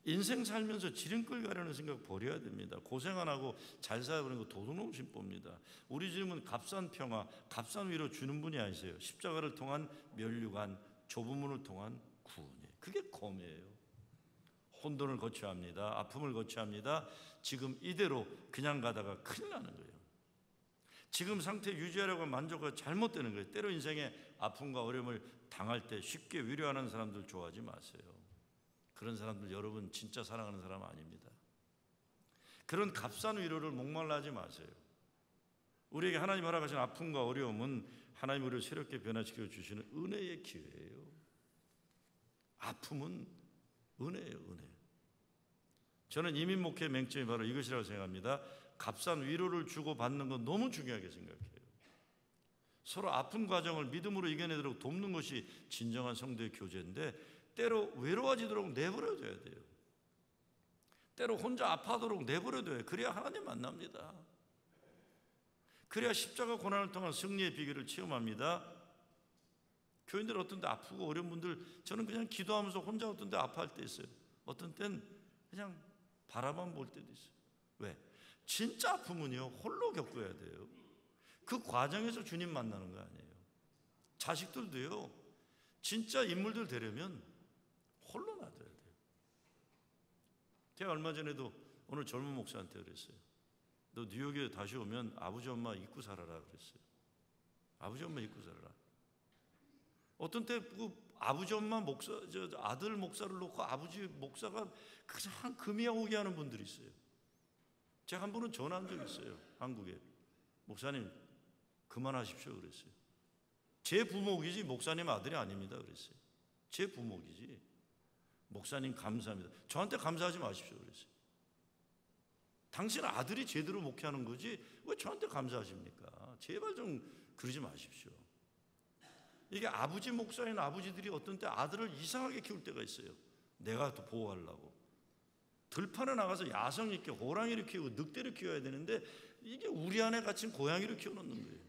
인생 살면서 지름길 가려는 생각 버려야 됩니다. 고생 안 하고 잘 살아보는 거 도둑놈 심보입니다. 우리 주님은 값싼 평화, 값싼 위로 주는 분이 아니세요. 십자가를 통한 면류관, 좁은 문을 통한 구원이에요. 그게 검이에요. 혼돈을 거쳐야 합니다. 아픔을 거쳐야 합니다. 지금 이대로 그냥 가다가 큰일 나는 거예요. 지금 상태 유지하려고 만족하고 잘못되는 거예요. 때로 인생에 아픔과 어려움을 당할 때 쉽게 위로하는 사람들 좋아하지 마세요. 그런 사람들 여러분 진짜 사랑하는 사람 아닙니다. 그런 값싼 위로를 목말라 하지 마세요. 우리에게 하나님 허락하신 아픔과 어려움은 하나님 우리를 새롭게 변화시켜 주시는 은혜의 기회예요. 아픔은 은혜예요. 은혜. 저는 이민 목회의 맹점이 바로 이것이라고 생각합니다. 값싼 위로를 주고받는 건 너무 중요하게 생각해요. 서로 아픈 과정을 믿음으로 이겨내도록 돕는 것이 진정한 성도의 교제인데 때로 외로워지도록 내버려둬야 돼요. 때로 혼자 아파하도록 내버려둬야. 그래야 하나님 만납니다. 그래야 십자가 고난을 통한 승리의 비결을 체험합니다. 교인들 어떤 데 아프고 어려운 분들 저는 그냥 기도하면서 혼자 어떤 데 아파할 때 있어요. 어떤 땐 그냥 바라만 볼 때도 있어요. 왜? 진짜 아픔은요 홀로 겪어야 돼요. 그 과정에서 주님 만나는 거 아니에요. 자식들도요 진짜 인물들 되려면 홀로 놔둬야 돼요. 제가 얼마 전에도 오늘 젊은 목사한테 그랬어요. 너 뉴욕에 다시 오면 아버지 엄마 잊고 살아라 그랬어요. 아버지 엄마 잊고 살아라. 어떤 때 그 아버지 엄마 목사, 아들 목사를 놓고 아버지 목사가 그냥 금이야오게 하는 분들이 있어요. 제가 한 번은 전화한 적이 있어요. 한국에. 목사님 그만하십시오 그랬어요. 제 부목이지 목사님 아들이 아닙니다 그랬어요. 제 부목이지. 목사님 감사합니다. 저한테 감사하지 마십시오 그랬어요. 당신 아들이 제대로 목회하는 거지 왜 저한테 감사하십니까? 제발 좀 그러지 마십시오. 이게 아버지 목사인 아버지들이 어떤 때 아들을 이상하게 키울 때가 있어요. 내가 또 보호하려고. 들판에 나가서 야성 있게 호랑이를 키우고 늑대를 키워야 되는데 이게 우리 안에 갇힌 고양이를 키워놓는 거예요.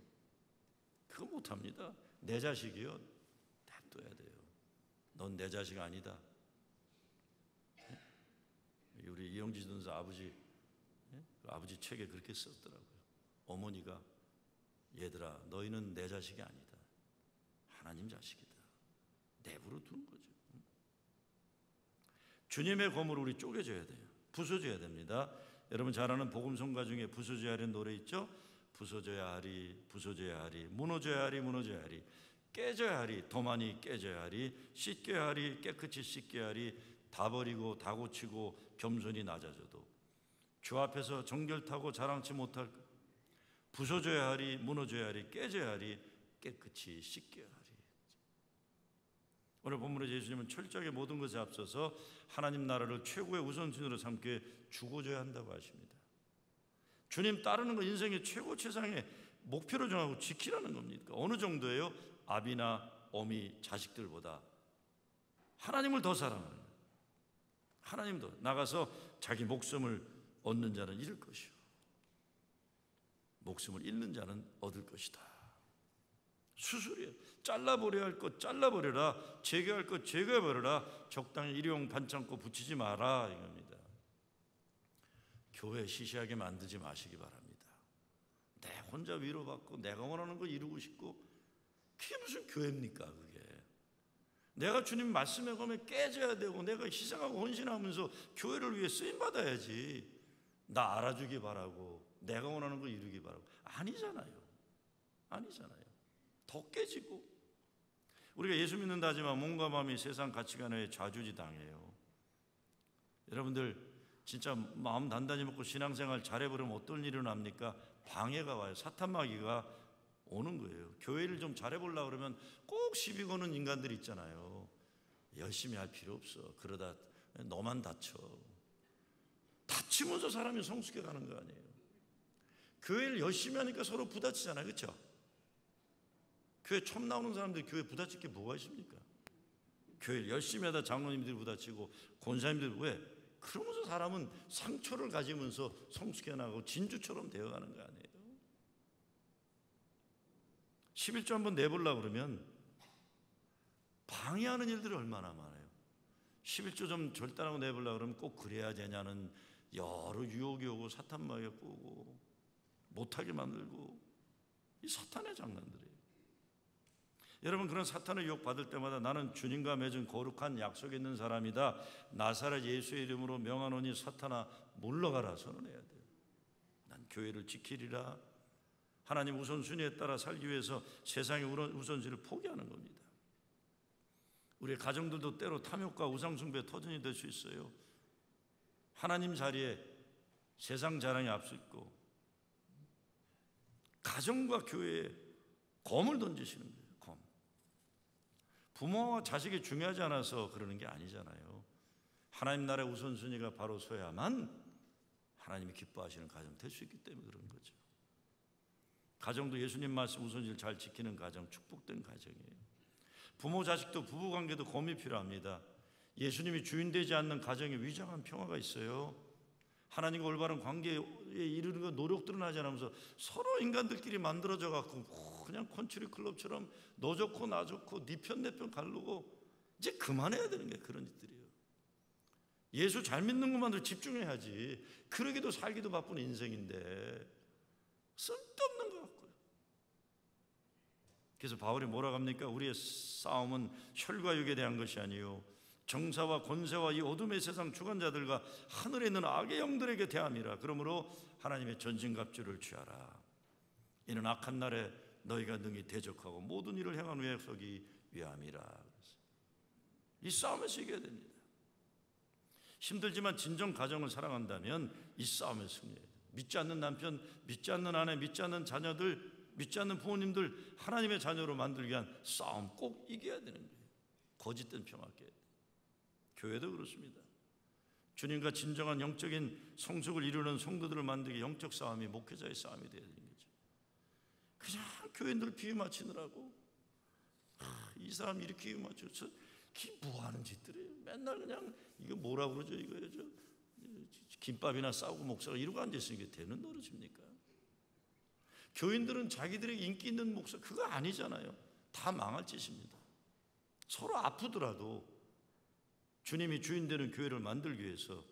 그거 못합니다. 내 자식이요, 냅둬야 돼요. 넌 내 자식 아니다. 우리 이영지 전사 아버지 책에 그렇게 썼더라고요. 어머니가 얘들아 너희는 내 자식이 아니다. 하나님 자식이다. 내버려 두는 거죠. 주님의 검으로 우리 쪼개져야 돼요. 부서져야 됩니다. 여러분 잘 아는 복음성가 중에 부서져야 하는 노래 있죠? 부서져야 하리, 부서져야 하리, 무너져야 하리, 무너져야 하리, 깨져야 하리, 더 많이 깨져야 하리, 씻겨야 하리, 깨끗이 씻겨야 하리, 다 버리고 다 고치고 겸손히 낮아져도 주 앞에서 정결타고 자랑치 못할 부서져야 하리, 무너져야 하리, 깨져야 하리, 깨끗이 씻겨야 하리. 오늘 본문에 예수님은 철저하게 모든 것에 앞서서 하나님 나라를 최고의 우선순위로 삼게 죽어줘야 한다고 하십니다. 주님 따르는 거 인생의 최고 최상의 목표로 정하고 지키라는 겁니까? 어느 정도예요? 아비나 어미 자식들보다 하나님을 더 사랑하는 거예요. 하나님 더 나가서 자기 목숨을 얻는 자는 잃을 것이요 목숨을 잃는 자는 얻을 것이다. 수술이에요. 잘라버려야 할 것 잘라버려라, 제거할 것 제거해버려라, 적당히 일용 반창고 붙이지 마라 이겁니다. 교회 시시하게 만들지 마시기 바랍니다. 내 혼자 위로받고 내가 원하는 거 이루고 싶고 그게 무슨 교회입니까? 그게 내가 주님 말씀에 가면 깨져야 되고 내가 희생하고 헌신하면서 교회를 위해 쓰임받아야지 나 알아주기 바라고 내가 원하는 거 이루기 바라고 아니잖아요. 더 깨지고 우리가 예수 믿는다 하지만 몸과 마음이 세상 가치관에 좌지우지 당해요. 여러분들 진짜 마음 단단히 먹고 신앙생활 잘해버리면 어떤 일이 납니까? 방해가 와요. 사탄마귀가 오는 거예요. 교회를 좀 잘해보려고 그러면 꼭 시비 거는 인간들이 있잖아요. 열심히 할 필요 없어. 그러다 너만 다쳐. 다치면서 사람이 성숙해 가는 거 아니에요. 교회를 열심히 하니까 서로 부딪히잖아요. 그렇죠? 교회 처음 나오는 사람들이 교회 부딪힐 게 뭐가 있습니까? 교회를 열심히 하다 장로님들이 부딪히고 권사님들 왜? 그러면서 사람은 상처를 가지면서 성숙해 나가고 진주처럼 되어가는 거 아니에요? 11조 한번 내보려고 그러면 방해하는 일들이 얼마나 많아요. 11조 좀 절단하고 내보려고 그러면 꼭 그래야 되냐는 여러 유혹이 오고 사탄마귀가 꼬고 못하게 만들고 이 사탄의 장난들이에요. 여러분 그런 사탄의 유혹 받을 때마다 나는 주님과 맺은 거룩한 약속이 있는 사람이다. 나사렛 예수의 이름으로 명하노니 사탄아 물러가라 선언해야 돼요. 난 교회를 지키리라. 하나님 우선순위에 따라 살기 위해서 세상의 우선순위를 포기하는 겁니다. 우리의 가정들도 때로 탐욕과 우상숭배의 터전이 될 수 있어요. 하나님 자리에 세상 자랑이 앞서있고 가정과 교회에 검을 던지시는 거예요. 검. 부모와 자식이 중요하지 않아서 그러는 게 아니잖아요. 하나님 나라의 우선순위가 바로 서야만 하나님이 기뻐하시는 가정 될 수 있기 때문에 그런 거죠. 가정도 예수님 말씀 우선순위를 잘 지키는 가정, 축복된 가정이에요. 부모 자식도 부부관계도 검이 필요합니다. 예수님이 주인 되지 않는 가정에 위장한 평화가 있어요. 하나님과 올바른 관계에 이르는 거 노력들은 하지 않으면서 서로 인간들끼리 만들어져 갖고 그냥 컨트리 클럽처럼 너 좋고 나 좋고 네 편 내 편 가르고 이제 그만해야 되는 게 그런 일들이에요. 예수 잘 믿는 것만으로 집중해야지. 그러기도 살기도 바쁜 인생인데 쓸데없는 것 같고요. 그래서 바울이 뭐라고 합니까? 우리의 싸움은 혈과 육에 대한 것이 아니요 정사와 권세와 이 어둠의 세상 주관자들과 하늘에 있는 악의 영들에게 대함이라. 그러므로 하나님의 전신갑주를 취하라. 이는 악한 날에 너희가 능히 대적하고 모든 일을 행한 후에 서기 위함이라. 이 싸움에서 이겨야 됩니다. 힘들지만 진정 가정을 사랑한다면 이 싸움에 승리해야 돼요. 믿지 않는 남편, 믿지 않는 아내, 믿지 않는 자녀들, 믿지 않는 부모님들 하나님의 자녀로 만들기 위한 싸움 꼭 이겨야 되는 거예요. 거짓된 평화께. 교회도 그렇습니다. 주님과 진정한 영적인 성숙을 이루는 성도들을 만들기 영적 싸움이 목회자의 싸움이 되어야 되는 거죠. 그냥 교인들 비유 맞추느라고 이 사람 이렇게 비유 맞춰서 이 뭐하는 짓들이에요. 맨날 그냥 이거 뭐라 그러죠 이거요. 저 김밥이나 싸우고 목사가 이러고 앉아있으니까 되는 노릇입니까? 교인들은 자기들에게 인기 있는 목사 그거 아니잖아요. 다 망할 짓입니다. 서로 아프더라도 주님이 주인 되는 교회를 만들기 위해서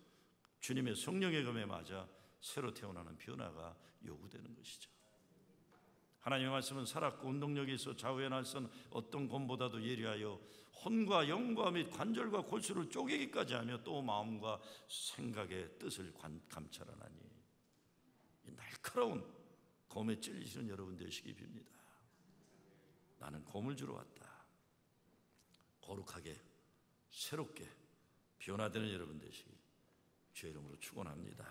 주님의 성령의 검에 맞아 새로 태어나는 변화가 요구되는 것이죠. 하나님의 말씀은 살았고 운동력이 있어 좌우에 날선 어떤 검보다도 예리하여 혼과 영과 및 관절과 골수를 쪼개기까지 하며 또 마음과 생각의 뜻을 감찰하나니. 이 날카로운 검에 찔리시는 여러분 되시기 빕니다. 나는 검을 주러 왔다. 거룩하게 새롭게 변화되는 여러분 되시기 주의 이름으로 축원합니다.